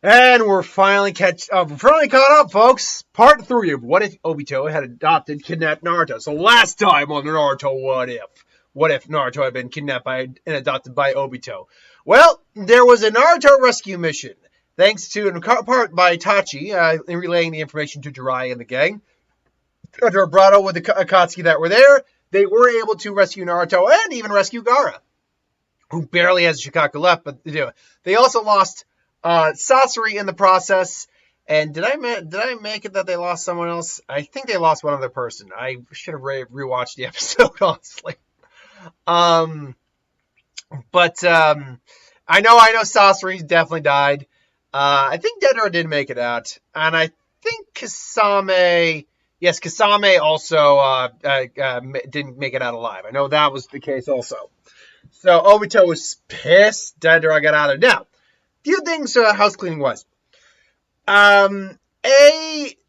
And we're finally caught up, folks. Part 3 of What If Obito had adopted, kidnapped Naruto. So last time on the Naruto What If? What if Naruto had been kidnapped and adopted by Obito? Well, there was a Naruto rescue mission. Thanks to, in part by Itachi, in relaying the information to Jiraiya and the gang. Under Vibrato with the Akatsuki that were there, they were able to rescue Naruto and even rescue Gaara, who barely has Shikaku left, but they also lost Sasori in the process. And did I make it that they lost someone else? I think they lost one other person. I should have rewatched the episode, honestly. But I know Sasori definitely died. I think Dedra did make it out, and I think Kasame also didn't make it out alive. I know that was the case also. So Obito was pissed. Dedra got out of there. Now, few things house cleaning wise.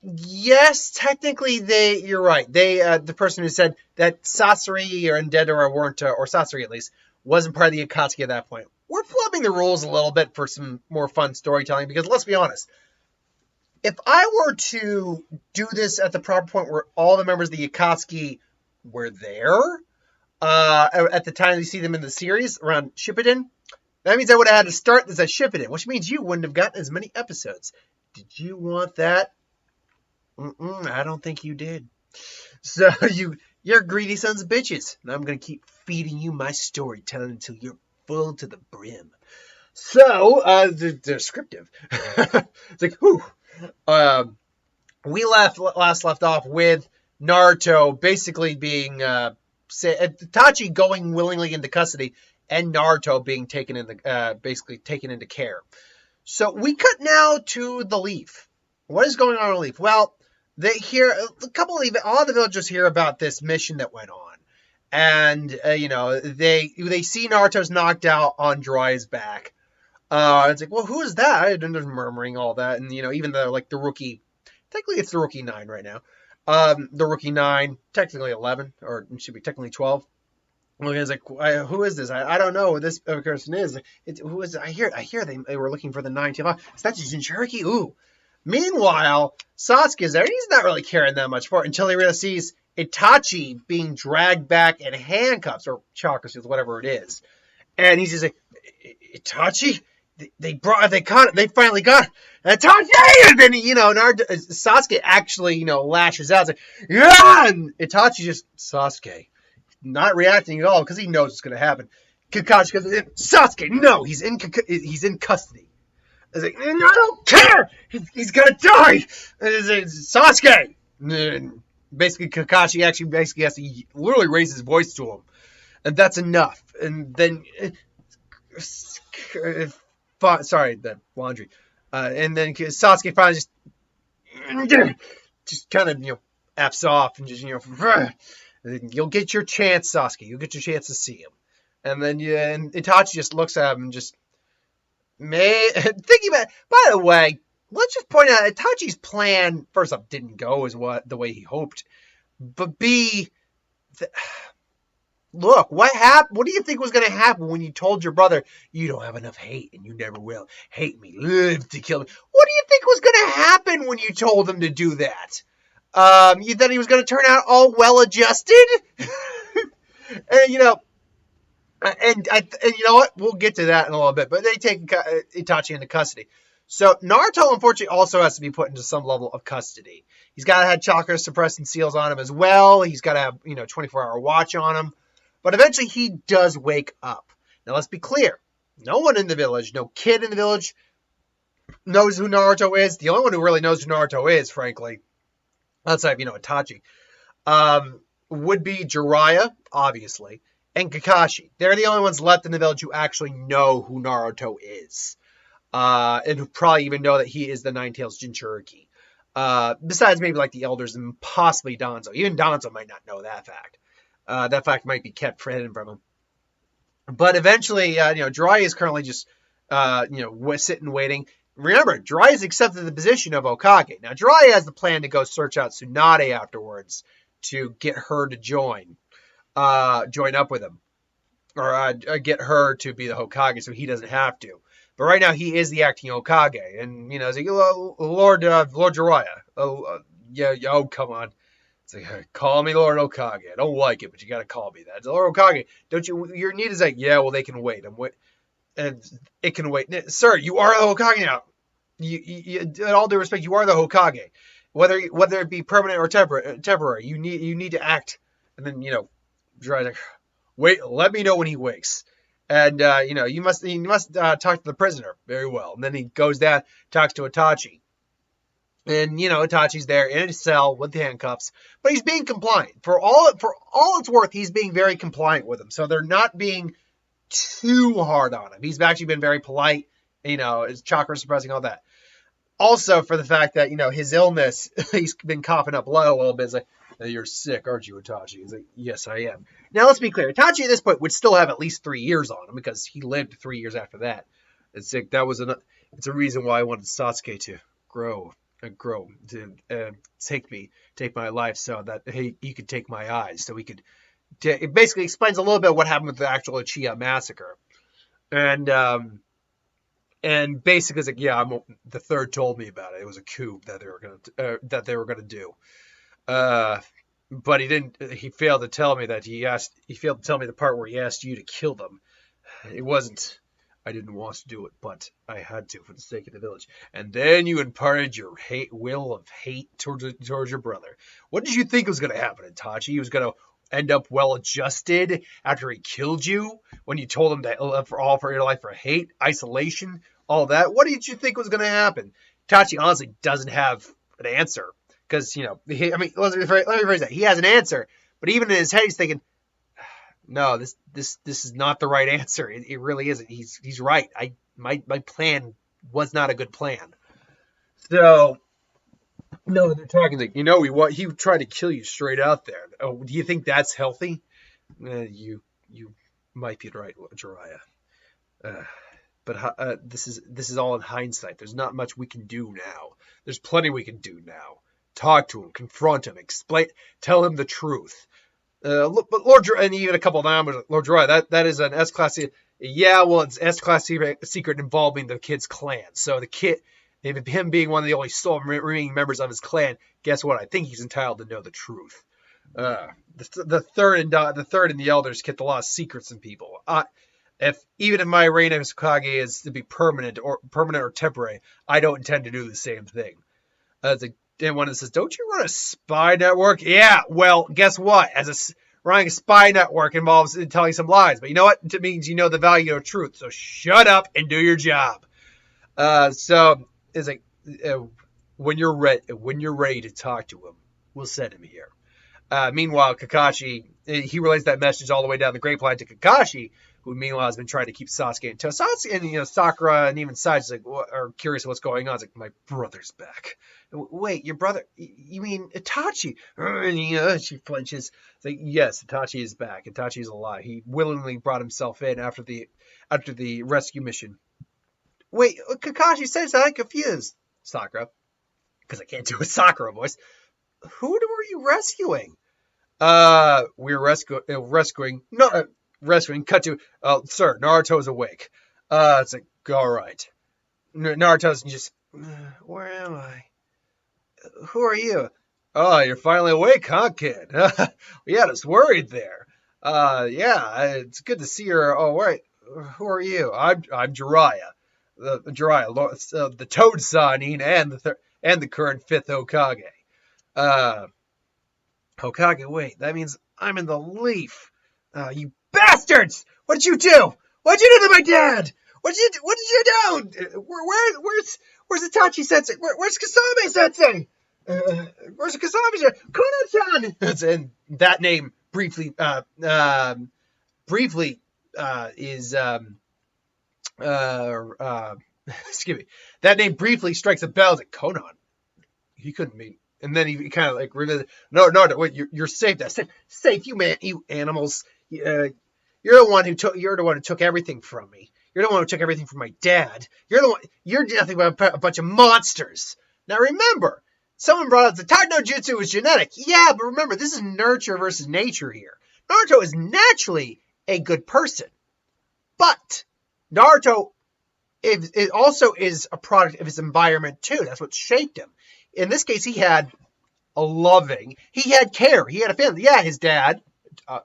Yes, technically you're right. The person who said that Sasori and Dedra weren't, or Sasori at least, wasn't part of the Akatsuki at that point. We're flipping the rules a little bit for some more fun storytelling, because let's be honest. If I were to do this at the proper point where all the members of the Akatsuki were there, at the time you see them in the series around Shippuden, that means I would have had to start this at Shippuden, which means you wouldn't have gotten as many episodes. Did you want that? I don't think you did. So you're greedy sons of bitches, and I'm going to keep feeding you my storytelling until you're full to the brim. So, the descriptive. It's like, whew. We last left off with Naruto basically being, Itachi going willingly into custody, and Naruto being taken into care. So we cut now to the Leaf. What is going on in the Leaf? Well, all the villagers hear about this mission that went on. And, they see Naruto's knocked out on Jiraiya's back. It's like, well, who is that? And they're murmuring all that. And, even the rookie, technically it's the rookie 9 right now. The rookie 9, technically 11, or it should be technically 12. Well, he's like, who is this? I don't know who this person is. Who is it? I hear they were looking for the 9 tail. Is that Jinchuriki? Ooh. Meanwhile, Sasuke is there, and he's not really caring that much for it until he really sees Itachi being dragged back in handcuffs, or chakra seals, whatever it is. And he's just like, Itachi? They finally got it. Itachi! And then, Sasuke actually, lashes out. It's like, yeah! And Itachi just, Sasuke, not reacting at all because he knows what's going to happen. Kakashi goes, Sasuke, no, he's in custody. I was like, I don't care! He's going to die! And it's Sasuke! And basically, Kakashi actually has to literally raise his voice to him. And that's enough. And then, sorry, the laundry. And then Sasuke finally just kind of, F's off and just, you'll get your chance, Sasuke. You'll get your chance to see him. And then, and Itachi just looks at him and just, thinking about it. By the way, let's just point out, Itachi's plan, first off, didn't go the way he hoped. But B, look, what happened? What do you think was going to happen when you told your brother, you don't have enough hate and you never will hate me, live to kill me? What do you think was going to happen when you told him to do that? You thought he was going to turn out all well-adjusted? And, and you know what? We'll get to that in a little bit. But they take Itachi into custody. So Naruto, unfortunately, also has to be put into some level of custody. He's got to have chakra suppressant seals on him as well. He's got to have, 24-hour watch on him. But eventually he does wake up. Now, let's be clear. No one in the village, no kid in the village knows who Naruto is. The only one who really knows who Naruto is, frankly, outside of, Itachi, would be Jiraiya, obviously, and Kakashi. They're the only ones left in the village who actually know who Naruto is. And who probably even know that he is the Nine-Tails Jinchuriki. Besides maybe like the elders and possibly Danzo. Even Danzo might not know that fact. That fact might be kept hidden from him. But eventually, Jiraiya is currently just, sitting waiting. Remember, Jiraiya's accepted the position of Hokage. Now, Jiraiya has the plan to go search out Tsunade afterwards to get her to join up with him. Or get her to be the Hokage so he doesn't have to. But right now he is the acting Hokage, and you know, it's like, Lord Jiraiya. Yeah, oh come on. It's like, hey, call me Lord Hokage. I don't like it, but you gotta call me that. It's Lord Hokage. Don't you? Your need is like, yeah, well they can wait. And it can wait, sir. You are the Hokage now. In all due respect, you are the Hokage. Whether it be permanent or temporary, you need to act. And then Jiraiya's like, wait, let me know when he wakes. And you must talk to the prisoner. Very well. And then he goes down, talks to Itachi. And Itachi's there in his cell with the handcuffs, but he's being compliant. For all it's worth, he's being very compliant with them. So they're not being too hard on him. He's actually been very polite, his chakra suppressing, all that. Also, for the fact that, his illness, he's been coughing up blood a little bit. It's like, you're sick, aren't you, Itachi? He's like, yes, I am. Now, let's be clear. Itachi at this point would still have at least 3 years on him because he lived 3 years after that. It's like, it's a reason why I wanted Sasuke to grow, to take my life so that he could take my eyes, so he could. It basically explains a little bit what happened with the actual Uchiha massacre, and basically it's like, yeah, the third told me about it. It was a coup that they were gonna do, but he didn't. He failed to tell me that he failed to tell me the part where he asked you to kill them. It wasn't. I didn't want to do it, but I had to for the sake of the village. And then you imparted your will of hate towards your brother. What did you think was going to happen, Itachi? He was going to end up well-adjusted after he killed you when you told him that for your life for hate, isolation, all that? What did you think was going to happen? Itachi honestly doesn't have an answer because, let me rephrase that. He has an answer, but even in his head, he's thinking, no, this is not the right answer. It really isn't. He's right. My plan was not a good plan. So no, they're talking like, he tried to kill you straight out there. Oh, do you think that's healthy? You might be right, Jiraiya. But this is all in hindsight. There's not much we can do now. There's plenty we can do now. Talk to him, confront him, explain, tell him the truth. But Lord, and even a couple of them, Lord Jiraiya, that is an S-class. Yeah, well, it's S-class secret involving the kid's clan. So the kid, him being one of the only sole remaining members of his clan, guess what? I think he's entitled to know the truth. The third and the elders kept a lot of secrets from people. If my reign as Hokage is to be permanent or temporary, I don't intend to do the same thing. And one that says, don't you run a spy network? Yeah, well, guess what? Running a spy network involves telling some lies. But you know what? It means you know the value of truth. So shut up and do your job. So it's like, when you're ready to talk to him, we'll send him here. Meanwhile, Kakashi, he relays that message all the way down the grapevine to Kakashi, who meanwhile has been trying to keep Sasuke in tow. Sasuke and Sakura and even Sage are curious what's going on. It's like, my brother's back. Wait, your brother? You mean Itachi? And she flinches. It's like, yes, Itachi is back. Itachi is alive. He willingly brought himself in after the rescue mission. Wait, Kakashi says I'm confused. Sakura, because I can't do a Sakura voice. Who were you rescuing? We were rescuing. No. Rescuing, cut to, sir, Naruto's awake. It's like, all right. Naruto's just, where am I? Who are you? Oh, you're finally awake, huh, kid? We had us worried there. Yeah, it's good to see you. Oh, wait, who are you? I'm Jiraiya. The Toad Sanin and the current 5th Hokage. Hokage, wait, that means I'm in the Leaf. You bastards! What did you do? What did you do to my dad? What did you do? Where's Itachi Sensei? Where's Kasame Sensei? Where's Kasame Sensei? Kono-chan! And that name briefly is excuse me. That name briefly strikes a bell. It's like, Conan. He couldn't mean. And then he kind of like realized, no, wait, you're safe. That's safe. You animals. You're the one who took everything from me. You're the one who took everything from my dad. You're nothing but a bunch of monsters. Now remember, someone brought up the Tide no Jutsu is genetic. Yeah, but remember, this is nurture versus nature here. Naruto is naturally a good person. But Naruto it also is a product of his environment too. That's what shaped him. In this case, he had he had care, he had a family. Yeah, his dad,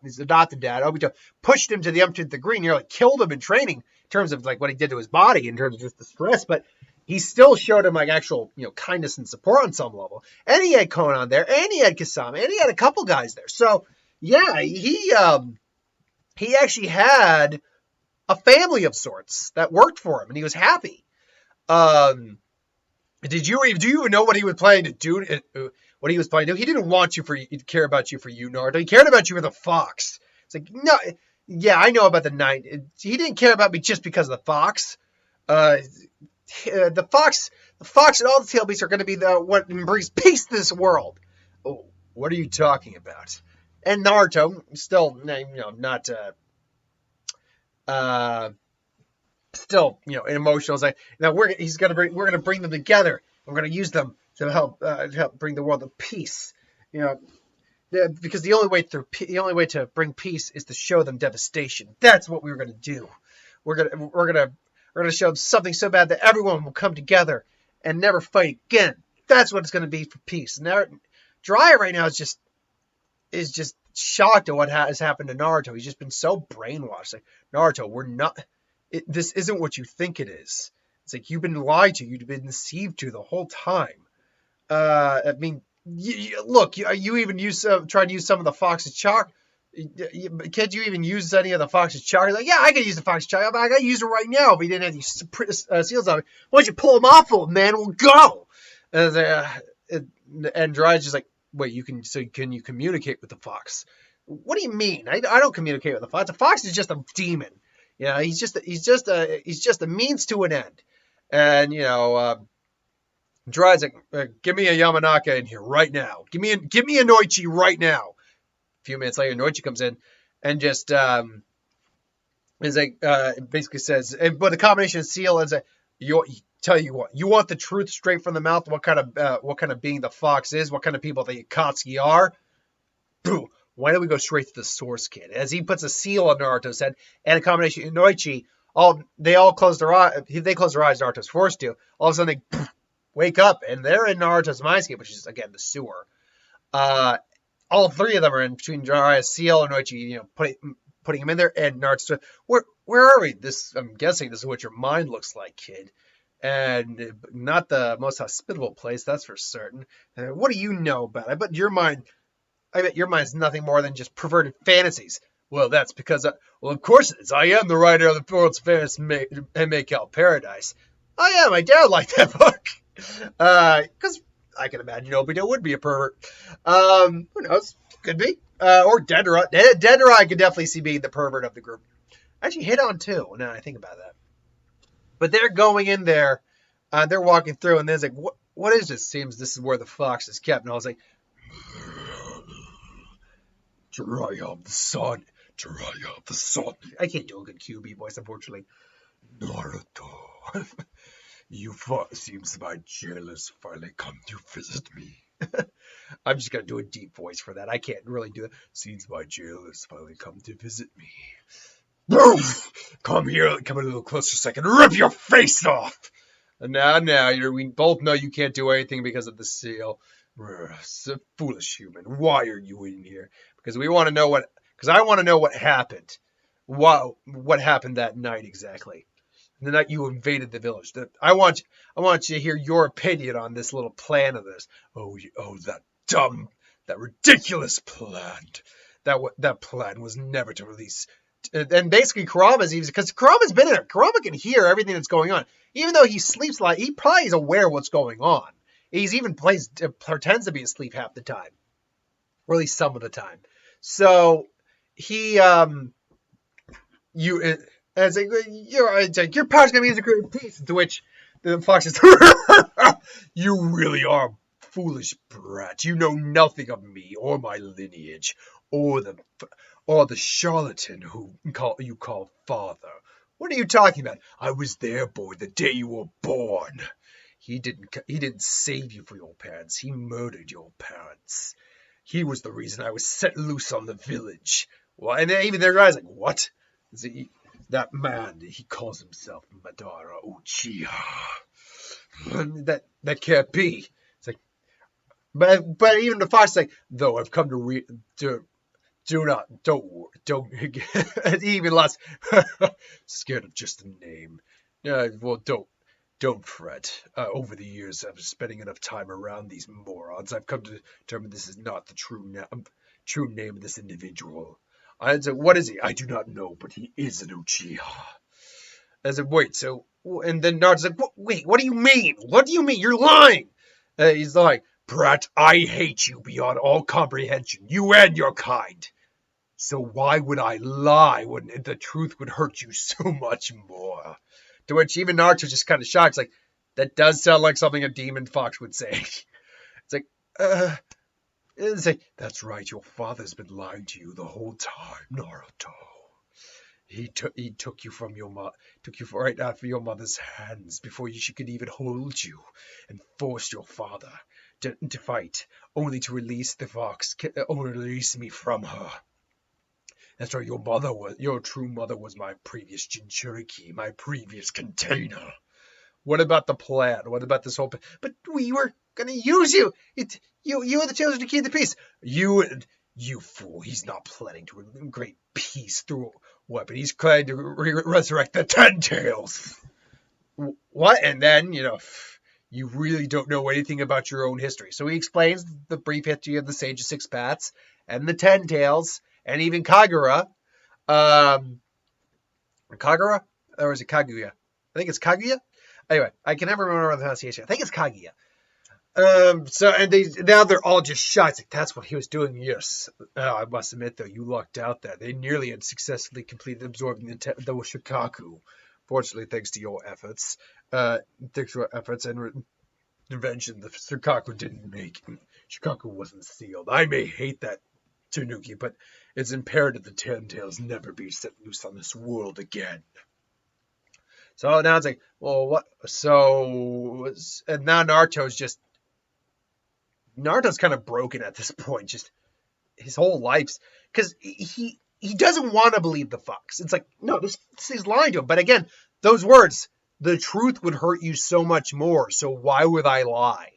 his adopted dad, Obito, pushed him to the umpteenth degree, nearly killed him in training in terms of like what he did to his body, in terms of just the stress. But he still showed him like actual, kindness and support on some level. And he had Konan there, and he had Kasama, and he had a couple guys there. So yeah, he actually had a family of sorts that worked for him, and he was happy. Do you even know what he was planning to do? What he was planning to do? He didn't want you to care about you for Naruto. He cared about you for the fox. It's like, no, yeah, I know about the night. He didn't care about me just because of the fox. The fox and all the tail beasts are going to be what brings peace to this world. Oh, what are you talking about? And Naruto, still, not still, emotional. It's like, now we're going to bring them together. We're going to use them to help bring the world to peace. Because the only way to bring peace is to show them devastation. That's what we're going to do. We're going to show them something so bad that everyone will come together and never fight again. That's what it's going to be for peace. Now, Jiraiya right now is just shocked at what has happened to Naruto. He's just been so brainwashed. Like, Naruto, this isn't what you think it is. It's like, you've been lied to. You've been deceived to the whole time. I mean, look, you even tried to use some of the Fox's chakra. Can't you even use any of the Fox's chakra? Like, yeah, I could use the Fox's chakra, but I gotta use it right now if he didn't have these seals on me. Why don't you pull them off of him, man? We'll go. And Jiraiya's just like, wait, can you communicate with the fox? What do you mean? I don't communicate with the fox. The fox is just a demon. He's just a means to an end. And Jiraiya's like, give me a Yamanaka in here right now. Give me a Noichi right now. A few minutes later, Noichi comes in and just is like basically says, but the combination of seal is tell you what, you want the truth straight from the mouth. What kind of being the fox is? What kind of people the Akatsuki are? Boom. Why don't we go straight to the source, kid? As he puts a seal on Naruto's head and a combination of Noichi, they all close their eyes. They close their eyes. Naruto's forced to. All of a sudden they wake up and they're in Naruto's mindscape, which is again the sewer. All three of them are in between Jiraiya's seal and Noichi, putting him in there. And Naruto's, where are we? I'm guessing this is what your mind looks like, kid. And not the most hospitable place, that's for certain. What do you know about it? I bet your mind is nothing more than just perverted fantasies. Well, that's because, of course it is. I am the writer of the world's famous Make Out Paradise. I am. My dad liked that book. Because I can imagine Obito would be a pervert. Who knows? Could be. Or Dendera. Dendera I could definitely see being the pervert of the group. Actually, hit on too, now I think about that. But they're going in there, they're walking through, and there's like, what is this? Seems this is where the fox is kept. And I was like, Jiraiya of the sun. Jiraiya of the sun. I can't do a good QB voice, unfortunately. Naruto. Seems my jail has finally come to visit me. I'm just going to do a deep voice for that. I can't really do it. Seems my jail has finally come to visit me. Come here, come a little closer so I can rip your face off. And now, we both know you can't do anything because of the seal. Foolish human, why are you in here? Because I want to know what happened. What happened that night exactly? The night you invaded the village. I want you to hear your opinion on this little plan of this. Oh, that ridiculous plan. That plan was never to release. And basically, because Kurama's been in there. Kurama can hear everything that's going on. Even though he sleeps he probably is aware of what's going on. He's even pretends to be asleep half the time. Or at least some of the time. So, he, it's like, your power's going to be as a great peace. To which the fox says, you really are a foolish brat. You know nothing of me or my lineage or the charlatan who you call father. What are you talking about? I was there, boy, the day you were born. He didn't save you for your parents. He murdered your parents. He was the reason I was set loose on the village. Well, and then even their guy's like, what? That man, he calls himself Madara Uchiha. That can't be. It's like, but even the Fox is like, though I've come to do not, don't, even less scared of just the name. Well, don't fret. Over the years, I've been spending enough time around these morons. I've come to determine this is not the true name of this individual. I said, what is he? I do not know, but he is an Uchiha. I said, wait, so, and then Naruto's like, wait, what do you mean? What do you mean? You're lying. He's like, Brat, I hate you beyond all comprehension, you and your kind. So why would I lie when the truth would hurt you so much more? To which even Naruto just kind of shocked. It's like, that does sound like something a demon fox would say. It's like, that's right, your father's been lying to you the whole time, Naruto. He took you from took you right out of your mother's hands before she could even hold you, and forced your father to fight, only to release the fox, only to release me from her. That's right, your true mother was my previous Jinchuriki, my previous container. What about the plan? What about this whole? But we were gonna use you. You are the chosen to keep the peace. You fool. He's not planning to bring great peace through a weapon. He's trying to resurrect the Ten Tails. What? And then, you really don't know anything about your own history. So he explains the brief history of the Sage of Six Paths and the Ten Tails and even Kagura. Kagura? Or is it Kaguya? I think it's Kaguya. Anyway, I can never remember the pronunciation. I think it's Kaguya. Now they're all just shocked. It's like, that's what he was doing. Yes. I must admit, though, you lucked out there. They nearly had successfully completed absorbing the Shikaku. Fortunately, thanks to your efforts. And invention, the Shikaku didn't make. Shikaku wasn't sealed. I may hate that Tanuki, but it's imperative the Ten Tails never be set loose on this world again. So now it's like, well, what? So, and now Naruto's kind of broken at this point. Just his whole life's, because he doesn't want to believe the fox. It's like, no, this is lying to him. But again, those words, the truth would hurt you so much more. So why would I lie?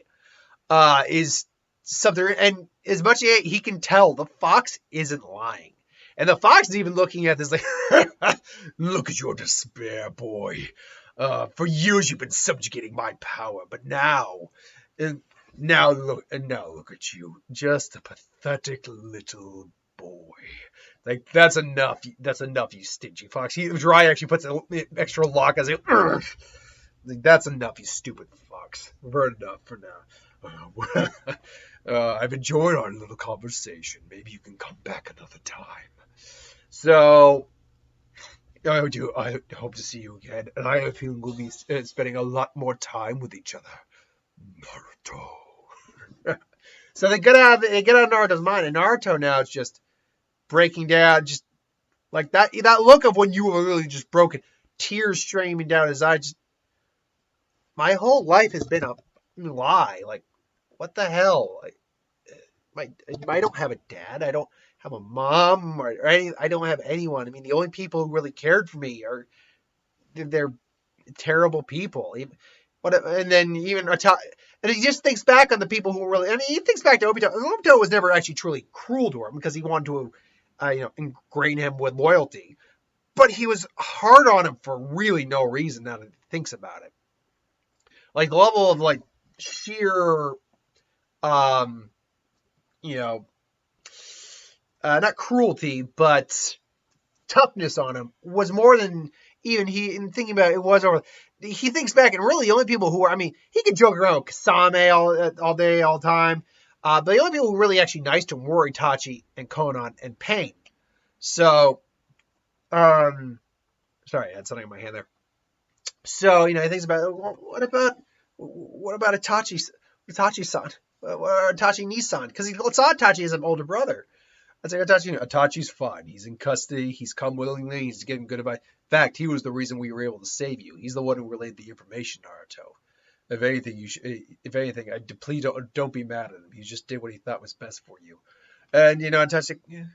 Is something, and as much as he can tell, the fox isn't lying. And the fox is even looking at this like, look at your despair, boy. For years you've been subjugating my power, but now look at you, just a pathetic little boy. Like, that's enough. That's enough, you stingy fox. Dry actually puts an extra lock as like, that's enough, you stupid fox. We've heard enough for now. I've enjoyed our little conversation. Maybe you can come back another time. So, I hope to see you again, and I have a feeling we'll be spending a lot more time with each other. Naruto. So they get out of Naruto's mind, and Naruto now is just breaking down, just like that look of when you were really just broken, tears streaming down his eyes. Just, my whole life has been a lie. Like, what the hell? Like, I don't have a dad. I don't have a mom or any, I don't have anyone. I mean, the only people who really cared for me they're terrible people. And then even and he just thinks back on the people who were really, and he thinks back to Obito. Obito was never actually truly cruel to him because he wanted to, ingrain him with loyalty. But he was hard on him for really no reason now that he thinks about it. Like, the level of, like, sheer, not cruelty, but toughness on him was more than even he, in thinking about it, was over. He thinks back, and really the only people who were, he could joke around with Kasame all day, all the time. But the only people who were really actually nice to him were Itachi and Konan and Pain. So, sorry, I had something in my hand there. So, he thinks about, well, what about Itachi-san? Itachi Nissan? Because he saw Itachi as an older brother. I say, Itachi's fine. He's in custody. He's come willingly. He's getting good advice. In fact, he was the reason we were able to save you. He's the one who relayed the information, Naruto. If anything, please don't be mad at him. He just did what he thought was best for you. And Itachi, yeah.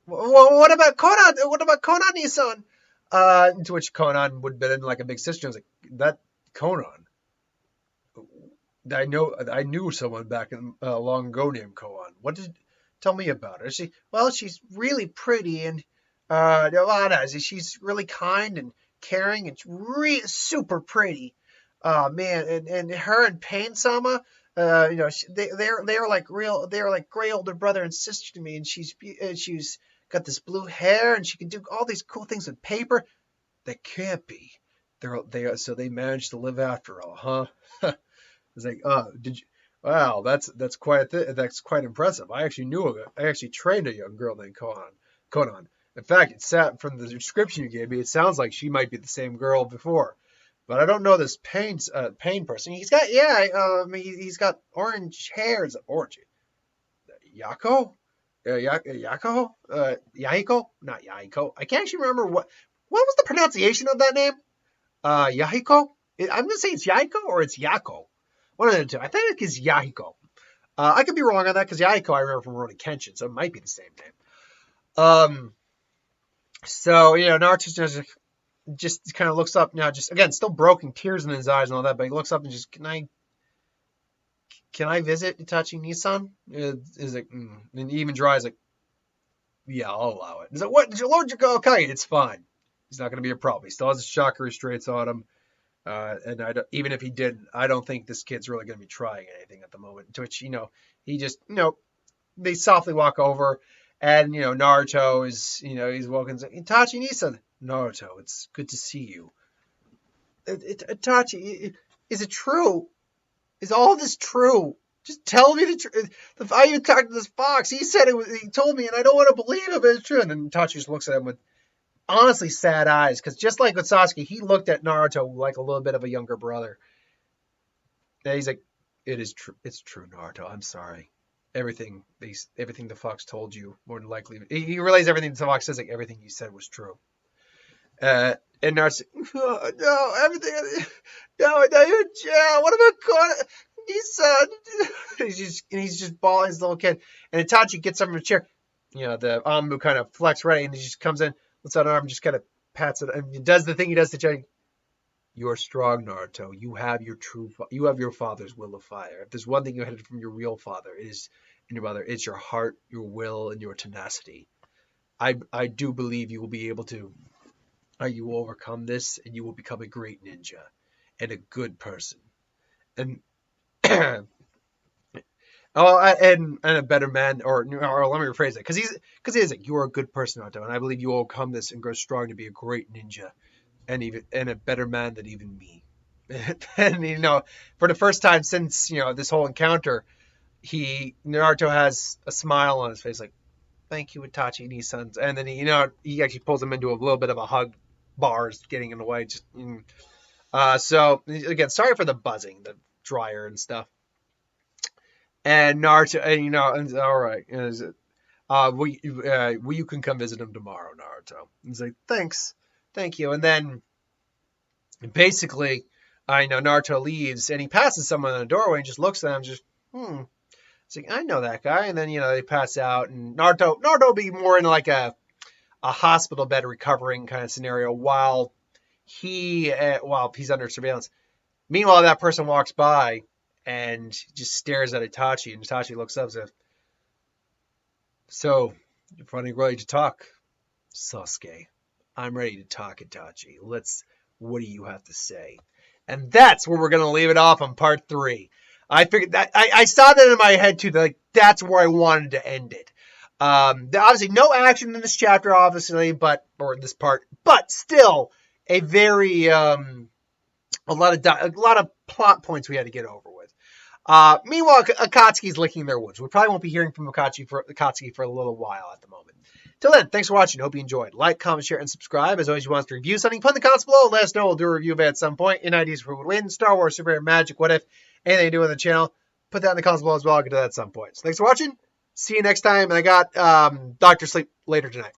Well, what about Konan? What about Konan Nissan? To which Conan would have been like a big sister. I was like, that Conan. I knew someone back in long ago named Conan. Tell me about her? She's really pretty and she's really kind and caring and super pretty. Man, and her and Pain Sama, they're like gray older brother and sister to me, and she's got this blue hair and she can do all these cool things with paper. That can't be. So they managed to live after all, huh? It's like, did you? Wow, that's quite impressive. I actually trained a young girl named Conan. In fact, from the description you gave me, it sounds like she might be the same girl before. But I don't know this pain person. He's got orange hairs. Orange. Yako? Yahiko? Not Yahiko. I can't actually remember what was the pronunciation of that name? Yahiko? I'm gonna say it's Yahiko or it's Yako. One of the two. I think it's Yahiko. I could be wrong on that because Yahiko I remember from Rurouni Kenshin, so it might be the same name. So Naruto just kind of looks up now, just again still broken, tears in his eyes and all that, but he looks up and just can I visit Itachi Nissan? Is like, and he even dries like, yeah, I'll allow it. He's like, what? Did your Lord go? Okay, it's fine. He's not going to be a problem. He still has his chakra restraints on him. And even if he did, I don't think this kid's really going to be trying anything at the moment. To which, he just, they softly walk over and, Naruto is, he's walking, Itachi Nissan. Naruto, it's good to see you. Itachi, is it true? Is all this true? Just tell me the truth. I even talked to this fox. He said he told me, and I don't want to believe it, but it's true. And then Itachi just looks at him with honestly sad eyes, because just like with Sasuke, he looked at Naruto like a little bit of a younger brother. And he's like, it is true. It's true, Naruto. I'm sorry. Everything the fox told you, more than likely. He realized everything the fox says, like everything you said was true. And Naruto's like, oh, no, everything. No, you're in jail. What about Conan? He's just bawling his little kid. And Itachi gets up from the chair. The Anbu kind of flex ready, and he just comes in, lets out an arm, just kind of pats it, and he does the thing he does to Johnny. You are strong, Naruto. You have your father's will of fire. If there's one thing you had from your real father, and your mother, it's your heart, your will, and your tenacity. I do believe you will be able to. You will overcome this, and you will become a great ninja and a good person, and and a better man. Or let me rephrase that, because he is like, you are a good person, Naruto, and I believe you will overcome this and grow strong to be a great ninja, and a better man than even me. And for the first time since this whole encounter, Naruto has a smile on his face, like, thank you, Itachi Nissan. And then he actually pulls him into a little bit of a hug. Bars getting in the way. So again, sorry for the buzzing, the dryer and stuff. And Naruto, and all right, you can come visit him tomorrow, Naruto. He's like, thank you. And then basically, Naruto leaves and he passes someone in the doorway and just looks at them, just It's like, I know that guy. And then they pass out, and Naruto will be more in like a hospital bed recovering kind of scenario while he's under surveillance. Meanwhile, that person walks by and just stares at Itachi, and Itachi looks up and says, so, you're finally ready to talk, Sasuke. I'm ready to talk, Itachi. What do you have to say? And that's where we're going to leave it off on part 3. I figured that I saw that in my head too. That's where I wanted to end it. Obviously, no action in this chapter, obviously, or in this part, but still a very a lot of plot points we had to get over with. Meanwhile, Akatsuki's licking their wounds. We probably won't be hearing from Akatsuki for a little while at the moment. Till then, thanks for watching. Hope you enjoyed. Like, comment, share, and subscribe. As always, you want us to review something, put in the comments below. Let us know. We'll do a review of it at some point. Any ideas for who would win? Star Wars, Super Magic, what if? Anything to do with the channel? Put that in the comments below as well. I'll get to that at some point. So thanks for watching. See you next time. And I got Dr. Sleep later tonight.